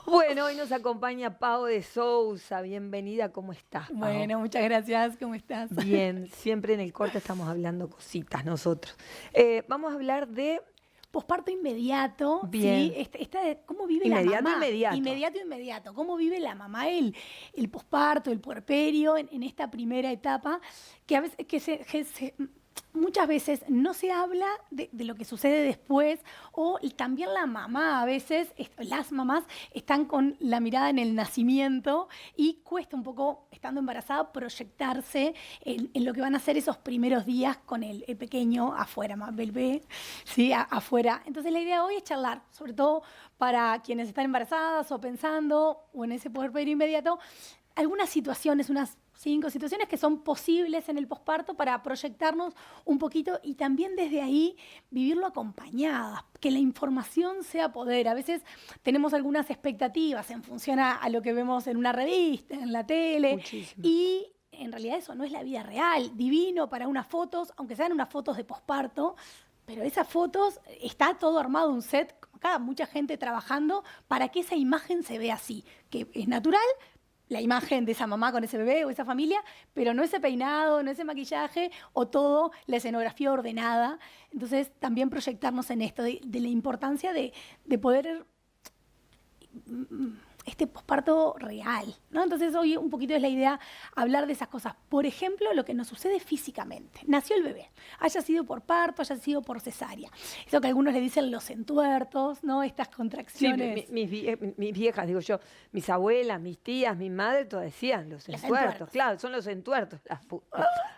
Bueno, hoy nos acompaña Pau de Sousa. Bienvenida, ¿cómo estás, Pau? Bueno, muchas gracias. ¿Cómo estás? Bien, siempre en el corte estamos hablando cositas nosotros. Vamos a hablar de Posparto inmediato, ¿sí? bien, ¿Cómo vive la inmediato, mamá? inmediato. Inmediato, inmediato. ¿Cómo vive la mamá el posparto, el puerperio en esta primera etapa? Que a veces, muchas veces no se habla de lo que sucede después, y también la mamá, a veces las mamás están con la mirada en el nacimiento y cuesta un poco, estando embarazada, proyectarse en lo que van a ser esos primeros días con el pequeño afuera, más bebé, ¿sí? Afuera. Entonces la idea hoy es charlar, sobre todo para quienes están embarazadas o pensando o en ese puerperio inmediato, algunas situaciones, unas 5 situaciones que son posibles en el posparto para proyectarnos un poquito y también desde ahí vivirlo acompañadas, que la información sea poder. A veces tenemos algunas expectativas en función a lo que vemos en una revista, en la tele, Muchísimo. y en realidad eso no es la vida real. Divino para unas fotos, aunque sean unas fotos de posparto, pero esas fotos, está todo armado, un set, acá mucha gente trabajando para que esa imagen se vea así, que es natural, la imagen de esa mamá con ese bebé o esa familia, pero no ese peinado, no ese maquillaje o todo la escenografía ordenada. Entonces también proyectarnos en esto, de la importancia de poder este posparto real, ¿no? Entonces hoy un poquito es la idea hablar de esas cosas. Por ejemplo, lo que nos sucede físicamente. Nació el bebé, haya sido por parto, haya sido por cesárea. Eso que algunos le dicen los entuertos, ¿no? Estas Sí, contracciones. mis viejas, digo yo, mis abuelas, mis tías, mi madre, todas decían los Los entuertos. entuertos. Claro, son los entuertos.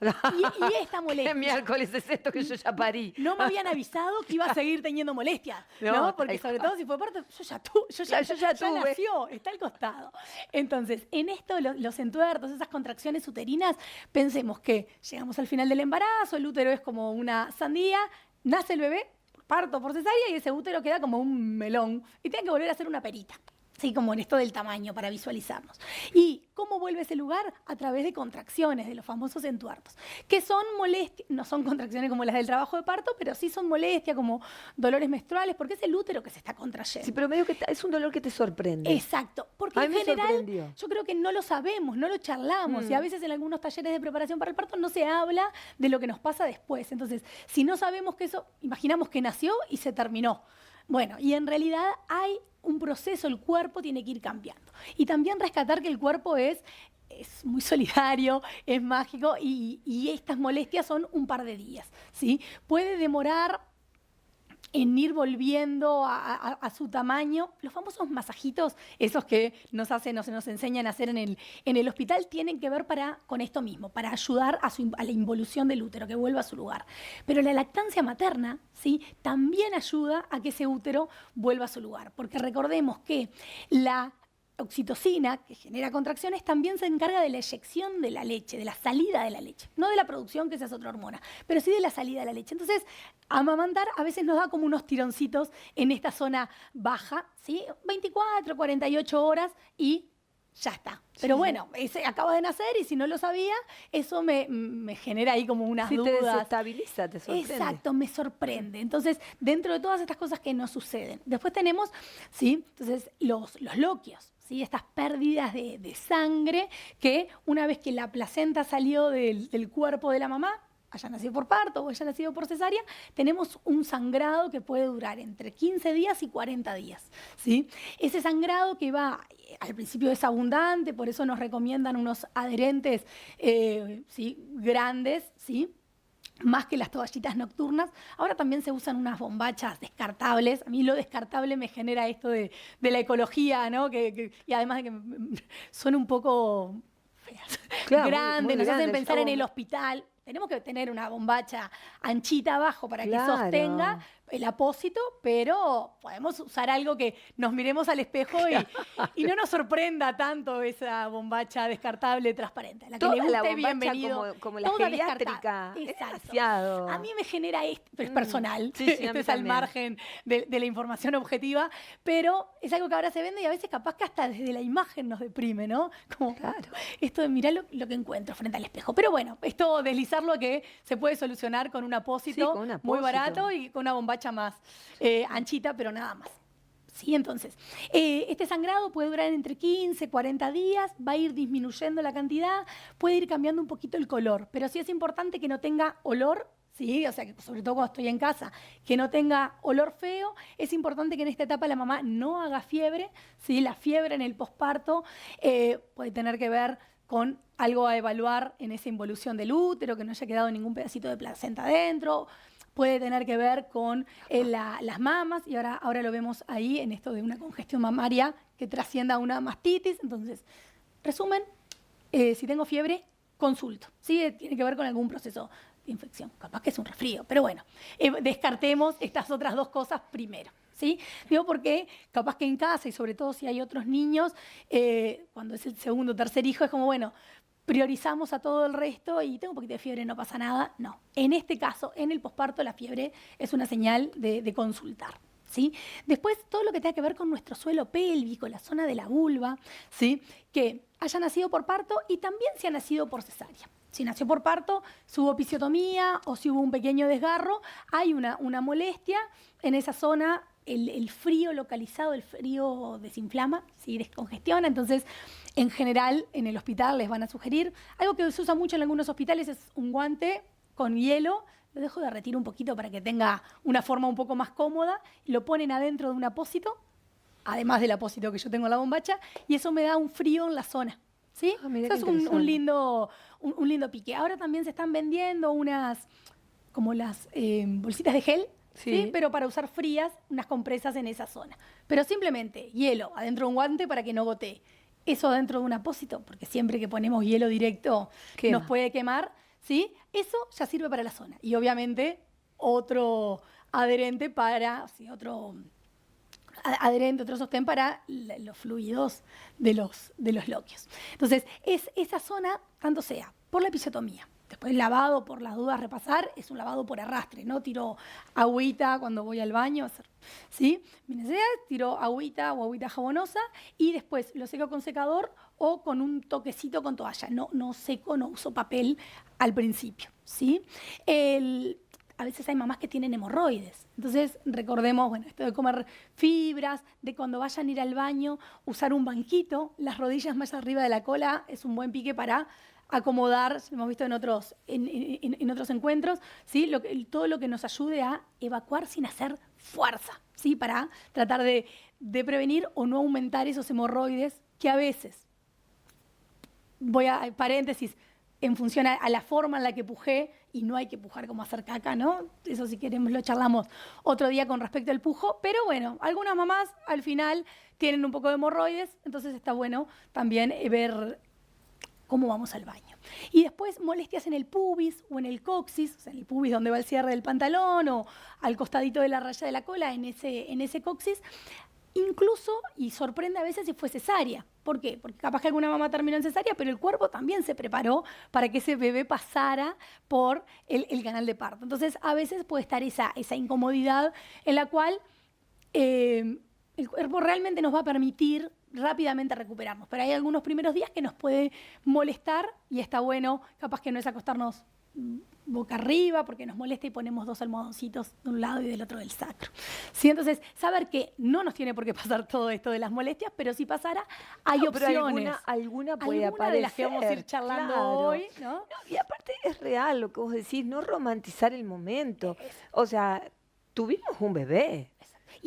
Y esta ¿Qué molestia. miércoles es esto que yo ya parí? No me habían avisado que iba a seguir teniendo molestias, ¿no? No, Porque tal sobre cual. todo si fue parto, yo Claro, yo ya ya tuve. nació, está al costado. Entonces, en esto, los entuertos, esas contracciones uterinas, pensemos que llegamos al final del embarazo, el útero es como una sandía, nace el bebé, parto por cesárea, y ese útero queda como un melón, y tiene que volver a hacer una perita. Sí, como en esto del tamaño, para visualizarnos. ¿Y cómo vuelve ese lugar? A través de contracciones, de los famosos entuertos, que son molestias, no son contracciones como las del trabajo de parto, pero sí son molestias, como dolores menstruales, porque es el útero que se está contrayendo. Sí, pero medio que es un dolor que te sorprende. Exacto, porque A en mí me general sorprendió. yo creo que no lo sabemos, no lo charlamos, y a veces en algunos talleres de preparación para el parto no se habla de lo que nos pasa después. Entonces, si no sabemos que eso, imaginamos que nació y se terminó. Bueno, y en realidad hay un proceso, el cuerpo tiene que ir cambiando. Y también rescatar que el cuerpo es muy solidario, es mágico, y estas molestias son un par de días, ¿sí? Puede demorar en ir volviendo a su tamaño. Los famosos masajitos, esos que nos enseñan a hacer en el hospital, tienen que ver con esto mismo, para ayudar a la involución del útero, que vuelva a su lugar. Pero la lactancia materna, ¿sí?, también ayuda a que ese útero vuelva a su lugar, porque recordemos que la oxitocina, que genera contracciones, también se encarga de la eyección de la leche, de la salida de la leche. No de la producción, que esa es otra hormona, pero sí de la salida de la leche. Entonces, amamantar a veces nos da como unos tironcitos en esta zona baja, ¿sí? 24, 48 horas y ya está. Pero bueno, ese acaba de nacer y si no lo sabía, eso me genera ahí como unas Sí, te dudas. desestabiliza, te sorprende. Exacto, me sorprende. Entonces, dentro de todas estas cosas que nos suceden, después tenemos, ¿sí?, entonces, los loquios, ¿sí?, estas pérdidas de sangre que una vez que la placenta salió del cuerpo de la mamá, haya nacido por parto o haya nacido por cesárea, tenemos un sangrado que puede durar entre 15 días y 40 días, ¿sí? Ese sangrado que va, al principio es abundante, por eso nos recomiendan unos adherentes, ¿sí?, grandes, ¿sí?, más que las toallitas nocturnas. Ahora también se usan unas bombachas descartables. A mí lo descartable me genera esto de la ecología, ¿no? Y además de que son un poco feas, Claro, grandes, muy nos hacen grandes. pensar en el hospital. Tenemos que tener una bombacha anchita abajo para que Claro. sostenga el apósito, pero podemos usar algo que nos miremos al espejo y no nos sorprenda tanto esa bombacha descartable transparente. La que Toda le la guste, bombacha bienvenido. como la Toda geriátrica. descartada. Es Exacto. demasiado. A mí me genera esto, pero es personal. Sí, sí, a Esto mí es al también. margen de la información objetiva, pero es algo que ahora se vende y a veces capaz que hasta desde la imagen nos deprime, ¿no? Como Claro. esto de mirar lo que encuentro frente al espejo. Pero bueno, esto deslizarlo a que se puede solucionar con un apósito, Sí, con un muy apósito. barato y con una bombacha más anchita, pero nada más. ¿Sí? Entonces, este sangrado puede durar entre 15 y 40 días, va a ir disminuyendo la cantidad, puede ir cambiando un poquito el color, pero sí es importante que no tenga olor. Sí, o sea, que sobre todo cuando estoy en casa, que no tenga olor feo. Es importante que en esta etapa la mamá no haga fiebre, ¿sí? La fiebre en el posparto puede tener que ver con algo a evaluar en esa involución del útero, que no haya quedado ningún pedacito de placenta adentro. Puede tener que ver con las mamas, y ahora lo vemos ahí en esto de una congestión mamaria que trascienda a una mastitis. Entonces, resumen, si tengo fiebre, consulto. ¿Sí? Tiene que ver con algún proceso de infección. Capaz que es un resfrío, pero bueno, descartemos estas otras dos cosas primero. ¿Sí? Digo porque capaz que en casa, y sobre todo si hay otros niños, cuando es el segundo o tercer hijo, es como, bueno, priorizamos a todo el resto y tengo un poquito de fiebre, no pasa nada. No, en este caso, en el posparto, la fiebre es una señal de consultar. ¿Sí? Después, todo lo que tenga que ver con nuestro suelo pélvico, la zona de la vulva, ¿sí? Que haya nacido por parto y también si ha nacido por cesárea. Si nació por parto, si hubo episiotomía o si hubo un pequeño desgarro, hay una molestia en esa zona. El frío localizado, el frío desinflama, ¿sí? Descongestiona. Entonces, en general, en el hospital les van a sugerir, algo que se usa mucho en algunos hospitales es un guante con hielo. Lo dejo derretir un poquito para que tenga una forma un poco más cómoda. Lo ponen adentro de un apósito, además del apósito que yo tengo en la bombacha, y eso me da un frío en la zona. ¿Sí? Eso es un lindo pique. Ahora también se están vendiendo unas, como las bolsitas de gel, ¿sí? Pero para usar frías, unas compresas en esa zona. Pero simplemente hielo adentro de un guante para que no gotee. Eso adentro de un apósito, porque siempre que ponemos hielo directo nos puede quemar, ¿sí? Eso ya sirve para la zona. Y obviamente otro adherente otro sostén para los fluidos de los loquios. Entonces, es esa zona, tanto sea por la episiotomía, después el lavado, por las dudas repasar, es un lavado por arrastre, no tiro agüita cuando voy al baño, ¿sí? Mi necesidad, tiro agüita o agüita jabonosa y después lo seco con secador o con un toquecito con toalla. No seco, no uso papel al principio, ¿sí? A veces hay mamás que tienen hemorroides. Entonces, recordemos, bueno, esto de comer fibras, de cuando vayan a ir al baño, usar un banquito, las rodillas más arriba de la cola es un buen pique para acomodar, lo hemos visto en otros encuentros, ¿sí? Todo lo que nos ayude a evacuar sin hacer fuerza, ¿sí? Para tratar de prevenir o no aumentar esos hemorroides que a veces, paréntesis, en función a la forma en la que pujé, y no hay que pujar como hacer caca, ¿no? Eso si queremos lo charlamos otro día con respecto al pujo, pero bueno, algunas mamás al final tienen un poco de hemorroides, entonces está bueno también ver cómo vamos al baño. Y después molestias en el pubis o en el coxis, o sea, en el pubis donde va el cierre del pantalón o al costadito de la raya de la cola, en ese coxis. Incluso, y sorprende a veces si fue cesárea. ¿Por qué? Porque capaz que alguna mamá terminó en cesárea, pero el cuerpo también se preparó para que ese bebé pasara por el canal de parto. Entonces, a veces puede estar esa incomodidad en la cual el cuerpo realmente nos va a permitir rápidamente recuperarnos. Pero hay algunos primeros días que nos puede molestar y está bueno, capaz que no es acostarnos boca arriba porque nos molesta y ponemos dos almohadoncitos de un lado y del otro del sacro. ¿Sí? Entonces, saber que no nos tiene por qué pasar todo esto de las molestias, pero si pasara, hay opciones. Pero alguna puede aparecer. De las que vamos a ir charlando hoy, ¿no? No, y aparte es real lo que vos decís, no romantizar el momento. O sea, tuvimos un bebé.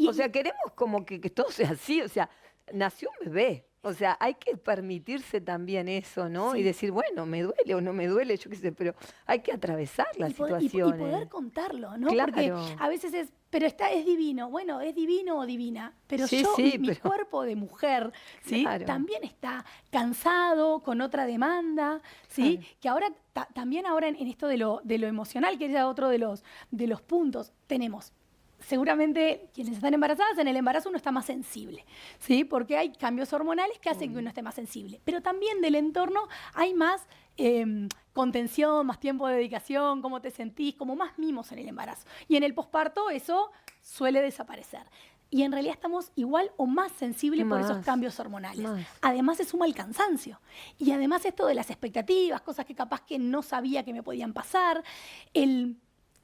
O sea, queremos como que todo sea así. O sea, nació un bebé. O sea, hay que permitirse también eso, ¿no? Sí. Y decir, bueno, me duele o no me duele, yo qué sé, pero hay que atravesar la situación. Y poder contarlo, ¿no? Claro. Porque a veces pero es divino. Bueno, es divino o divina, pero mi cuerpo de mujer, ¿sí? Claro. También está cansado, con otra demanda, ¿sí? Claro. Que ahora, también ahora en esto de lo emocional, que es ya otro de los puntos, tenemos. Seguramente quienes están embarazadas, en el embarazo uno está más sensible, ¿sí? Porque hay cambios hormonales que hacen que uno esté más sensible. Pero también del entorno hay más contención, más tiempo de dedicación, cómo te sentís, como más mimos en el embarazo. Y en el posparto eso suele desaparecer. Y en realidad estamos igual o más sensibles por esos cambios hormonales. Además se suma el cansancio. Y además esto de las expectativas, cosas que capaz que no sabía que me podían pasar,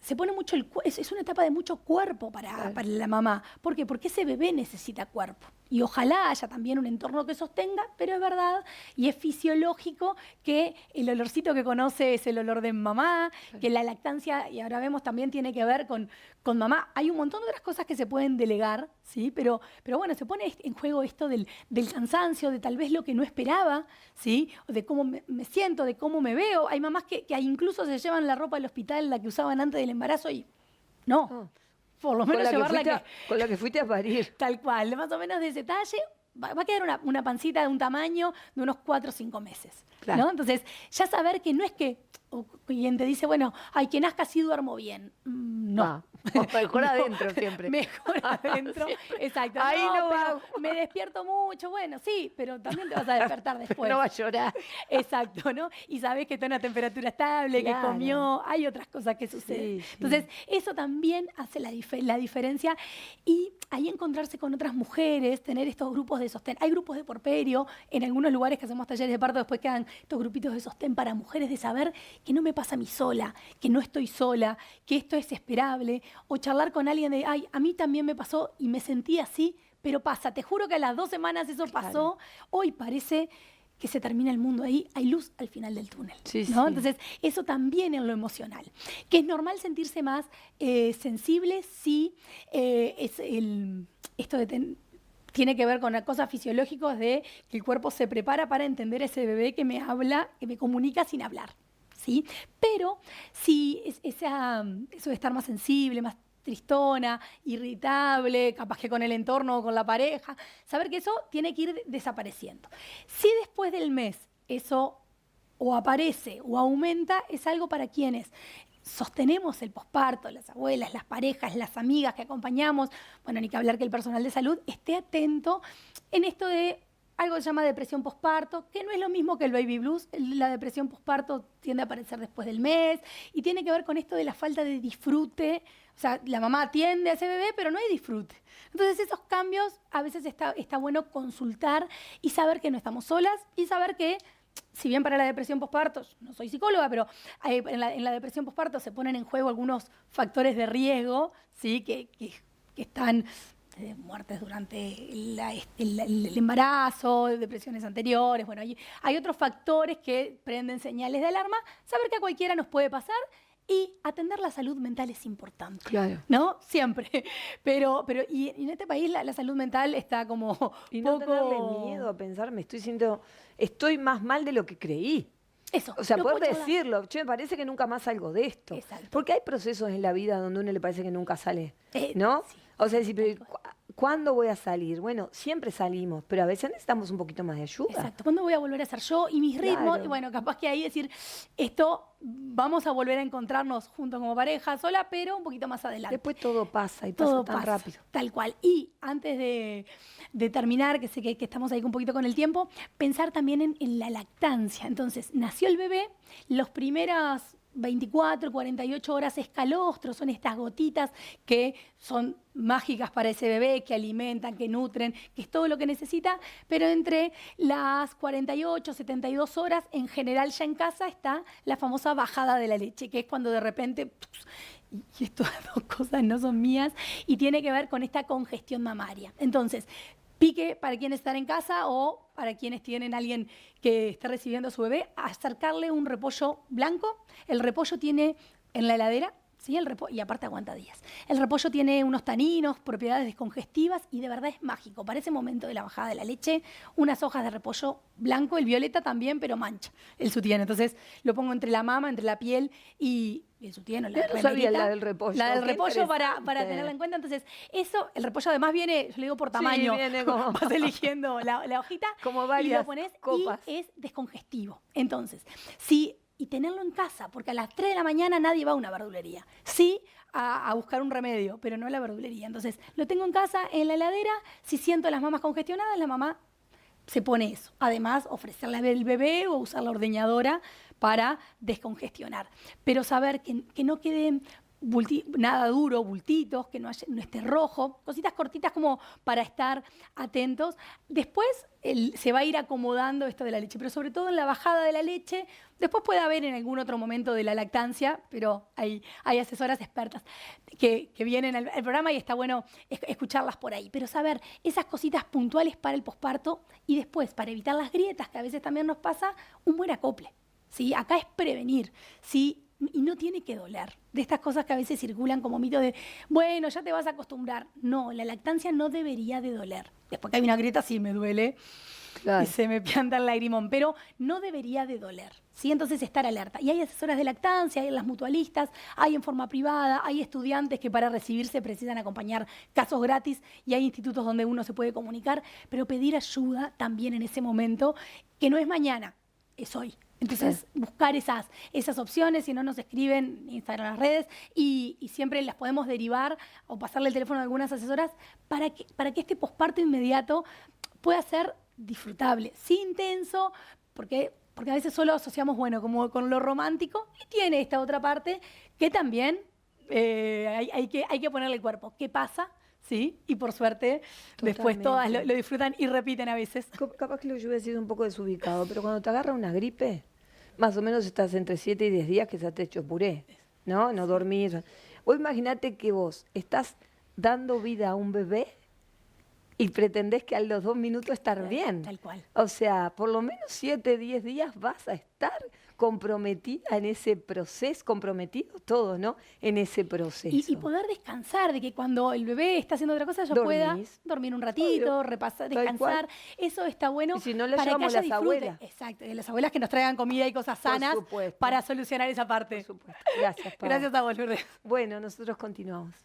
se pone mucho es una etapa de mucho cuerpo para la mamá. ¿Por qué? Porque ese bebé necesita cuerpo. Y ojalá haya también un entorno que sostenga, pero es verdad y es fisiológico que el olorcito que conoce es el olor de mamá, que la lactancia, y ahora vemos, también tiene que ver con mamá. Hay un montón de otras cosas que se pueden delegar, ¿sí? Pero bueno, se pone en juego esto del cansancio, de tal vez lo que no esperaba, ¿sí? O de cómo me siento, de cómo me veo. Hay mamás que incluso se llevan la ropa al hospital, la que usaban antes del embarazo, y no. Por lo menos llevarla con la que fuiste a parir. Tal cual, más o menos de ese talle, va a quedar una pancita de un tamaño de unos 4 o 5 meses. Claro. ¿No? Entonces, ya saber que no es que quien te dice, bueno, ay, que nazca así duermo bien. No. Mejor adentro siempre. Mejor adentro, Sí. exacto. Ahí no va. Me despierto mucho, bueno, sí, pero también te vas a despertar después. No va a llorar. Exacto, ¿no? Y sabes que está en una temperatura estable, Claro. que comió, hay otras cosas que suceden. Sí, sí. Entonces, eso también hace la diferencia, y ahí encontrarse con otras mujeres, tener estos grupos de sostén. Hay grupos de porperio, en algunos lugares que hacemos talleres de parto, después quedan estos grupitos de sostén para mujeres, de saber que no me pasa a mí sola, que no estoy sola, que esto es esperable, o charlar con alguien de, ay, a mí también me pasó y me sentí así, pero pasa, te juro que a las 2 semanas eso pasó, hoy parece que se termina el mundo, ahí hay luz al final del túnel, Sí, ¿no? sí. Entonces, eso también en lo emocional, que es normal sentirse más sensible si esto tiene que ver con cosas fisiológicas de que el cuerpo se prepara para entender a ese bebé que me habla, que me comunica sin hablar, ¿sí? Pero si eso de estar más sensible, más tristona, irritable, capaz que con el entorno o con la pareja, saber que eso tiene que ir desapareciendo. Si después del mes eso o aparece o aumenta, es algo para quienes sostenemos el posparto, las abuelas, las parejas, las amigas que acompañamos, bueno, ni que hablar que el personal de salud esté atento en esto de algo que se llama depresión posparto, que no es lo mismo que el baby blues. La depresión posparto tiende a aparecer después del mes y tiene que ver con esto de la falta de disfrute. O sea, la mamá atiende a ese bebé, pero no hay disfrute. Entonces, esos cambios a veces está bueno consultar y saber que no estamos solas y saber que, si bien para la depresión posparto, no soy psicóloga, pero en la depresión posparto se ponen en juego algunos factores de riesgo, ¿sí? que están muertes durante el embarazo, depresiones anteriores. Bueno, hay otros factores que prenden señales de alarma. Saber que a cualquiera nos puede pasar y atender la salud mental es importante. Claro. ¿No? Siempre. Pero y en este país la salud mental está como Y no poco... tenerle miedo a pensar, estoy más mal de lo que creí. Eso. O sea, no poder puedo charlar. decirlo, che, me parece que nunca más salgo de esto. Exacto. Porque hay procesos en la vida donde a uno le parece que nunca sale, Eh, ¿no? sí. O sea, decir, pero ¿cuándo voy a salir? Bueno, siempre salimos, pero a veces necesitamos un poquito más de ayuda. Exacto. ¿Cuándo voy a volver a ser yo y mis ritmos? Claro. Y bueno, capaz que ahí decir, esto vamos a volver a encontrarnos juntos como pareja sola, pero un poquito más adelante. Después todo pasa y pasa Todo tan pasa, rápido. tal cual. Y antes de terminar, que sé que estamos ahí un poquito con el tiempo, pensar también en la lactancia. Entonces, nació el bebé, los primeras 24, 48 horas es calostro, son estas gotitas que son mágicas para ese bebé, que alimentan, que nutren, que es todo lo que necesita, pero entre las 48, 72 horas, en general ya en casa está la famosa bajada de la leche, que es cuando de repente... Y estas dos cosas no son mías, y tiene que ver con esta congestión mamaria. Entonces, pique para quienes están en casa o para quienes tienen alguien que está recibiendo a su bebé, acercarle un repollo blanco. El repollo tiene en la heladera, ¿sí? Y aparte aguanta días. El repollo tiene unos taninos, propiedades descongestivas, y de verdad es mágico. Para ese momento de la bajada de la leche, unas hojas de repollo blanco, el violeta también, pero mancha el sutién. Entonces lo pongo entre la mama, entre la piel y el sutién o la Yo no sabía remerita. la del repollo. La del Qué repollo para interesante. tenerla en cuenta. Entonces, eso, el repollo además viene, yo le digo por tamaño. Sí, viene como... Vas eligiendo la hojita Como y varias lo pones copas. y es descongestivo. Entonces, y tenerlo en casa, porque a las 3 de la mañana nadie va a una verdulería. Sí, a buscar un remedio, pero no a la verdulería. Entonces, lo tengo en casa, en la heladera. Si siento las mamas congestionadas, la mamá se pone eso. Además, ofrecerle al bebé o usar la ordeñadora para descongestionar. Pero saber que no quede nada duro, bultitos, que no esté rojo, cositas cortitas como para estar atentos. Después se va a ir acomodando esto de la leche, pero sobre todo en la bajada de la leche. Después puede haber en algún otro momento de la lactancia, pero hay asesoras expertas que vienen al programa y está bueno escucharlas por ahí. Pero saber esas cositas puntuales para el posparto y después, para evitar las grietas, que a veces también nos pasa, un buen acople. ¿Sí? Acá es prevenir, ¿sí? Y no tiene que doler. De estas cosas que a veces circulan como mito de, bueno, ya te vas a acostumbrar. No, la lactancia no debería de doler. Después que hay una grieta, sí me duele. Claro. Y se me pianta el lagrimón, pero no debería de doler. ¿Sí? Entonces estar alerta. Y hay asesoras de lactancia, hay las mutualistas, hay en forma privada, hay estudiantes que para recibirse precisan acompañar casos gratis y hay institutos donde uno se puede comunicar, pero pedir ayuda también en ese momento, que no es mañana, es hoy. Entonces, buscar esas opciones, si no nos escriben en Instagram, en las redes, y siempre las podemos derivar o pasarle el teléfono a algunas asesoras para que este posparto inmediato pueda ser disfrutable, sí intenso, porque a veces solo asociamos, bueno, como con lo romántico, y tiene esta otra parte que también hay que ponerle el cuerpo. ¿Qué pasa? Sí, y por suerte después todas lo disfrutan y repiten a veces. Capaz que lo que yo hubiera sido un poco desubicado, pero cuando te agarra una gripe, más o menos estás entre 7 y 10 días que ya te hecho puré, ¿no? No dormir. Vos imaginate que vos estás dando vida a un bebé y pretendés que a los 2 minutos estar bien. Tal cual. O sea, por lo menos 7, 10 días vas a estar comprometida en ese proceso, comprometido todo, ¿no? En ese proceso. Y poder descansar, de que cuando el bebé está haciendo otra cosa, yo pueda dormir un ratito, repasar, descansar. Eso está bueno. Y si no, le para llevamos que haya las abuelas. Exacto, de las abuelas que nos traigan comida y cosas sanas para solucionar esa parte. Por supuesto. Gracias, Pau. Gracias a vos, Lourdes. Bueno, nosotros continuamos.